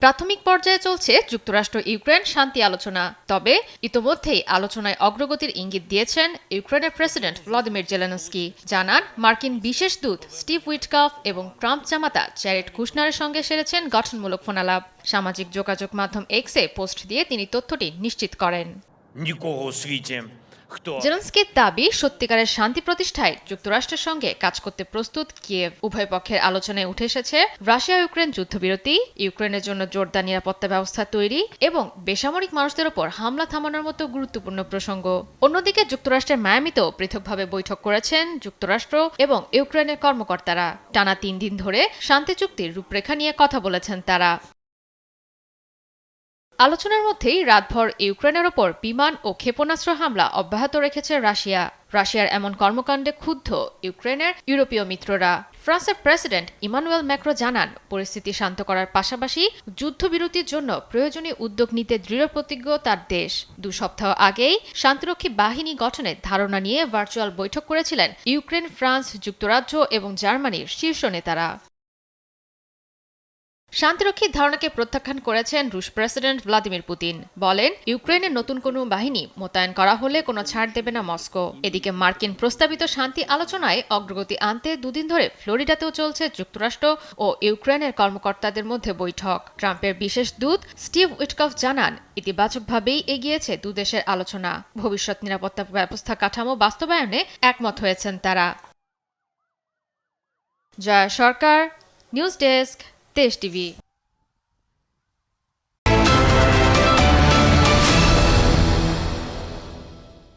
প্রাথমিক পর্যায়ে চলছে যুক্তরাষ্ট্র ইউক্রেন শান্তি আলোচনা। তবে ইতোমধ্যেই আলোচনায় অগ্রগতির ইঙ্গিত দিয়েছেন ইউক্রেনের প্রেসিডেন্ট ভ্লাদিমির জেলেনস্কি। জানান, মার্কিন বিশেষ দূত স্টিভ উইটকফ এবং ট্রাম্প জামাতা জ্যারেড কুশনারের সঙ্গে সেরেছেন গঠনমূলক ফোনালাপ। সামাজিক যোগাযোগ মাধ্যম এক্সে পোস্ট দিয়ে তিনি তথ্যটি নিশ্চিত করেন। জেলেনস্কির দাবি, সত্যিকারের শান্তি প্রতিষ্ঠায় যুক্তরাষ্ট্রের সঙ্গে কাজ করতে প্রস্তুত কিয়েভ। উভয় পক্ষের আলোচনায় উঠে এসেছে রাশিয়া ইউক্রেন যুদ্ধবিরতি, ইউক্রেনের জন্য জোরদার নিরাপত্তা ব্যবস্থা তৈরি এবং বেসামরিক মানুষদের ওপর হামলা থামানোর মতো গুরুত্বপূর্ণ প্রসঙ্গ। অন্যদিকে যুক্তরাষ্ট্রের মায়ামিতেও পৃথকভাবে বৈঠক করেছেন যুক্তরাষ্ট্র এবং ইউক্রেনের কর্মকর্তারা। টানা 3 দিন ধরে শান্তি চুক্তির রূপরেখা নিয়ে কথা বলেছেন তারা। আলোচনার মধ্যেই রাতভর ইউক্রেনের ওপর বিমান ও ক্ষেপণাস্ত্র হামলা অব্যাহত রেখেছে রাশিয়া। রাশিয়ার এমন কর্মকাণ্ডে ক্ষুব্ধ ইউক্রেনের ইউরোপীয় মিত্ররা। ফ্রান্সের প্রেসিডেন্ট ইমানুয়েল ম্যাক্রো জানান, পরিস্থিতি শান্ত করার পাশাপাশি যুদ্ধবিরতির জন্য প্রয়োজনীয় উদ্যোগ নিতে দৃঢ়প্রতিজ্ঞ তার দেশ। 2 সপ্তাহ আগেই শান্তিরক্ষী বাহিনী গঠনের ধারণা নিয়ে ভার্চুয়াল বৈঠক করেছিলেন ইউক্রেন, ফ্রান্স, যুক্তরাজ্য এবং জার্মানির শীর্ষ নেতারা। শান্তিরক্ষীর ধারণাকে প্রত্যাখ্যান করেছেন রুশ প্রেসিডেন্ট ভ্লাদিমির পুতিন। বলেন, ইউক্রেনের নতুন কোনো বাহিনী মোতায়েন করা হলে কোনো ছাড় দেবে না মস্কো। এদিকে মার্কিন প্রস্তাবিত শান্তি আলোচনায় অগ্রগতি আনতে 2 দিন ধরে ফ্লোরিডাতেও চলছে যুক্তরাষ্ট্র ও ইউক্রেনের কর্মকর্তাদের মধ্যে বৈঠক। ট্রাম্পের বিশেষ দূত স্টিভ উইটকফ জানান, ইতিবাচকভাবেই এগিয়েছে 2 দেশের আলোচনা। ভবিষ্যৎ নিরাপত্তা ব্যবস্থা কাঠামো বাস্তবায়নে একমত হয়েছেন তারা। জয়া সরকার, নিউজ ডেস্ক, দেশ টিভি।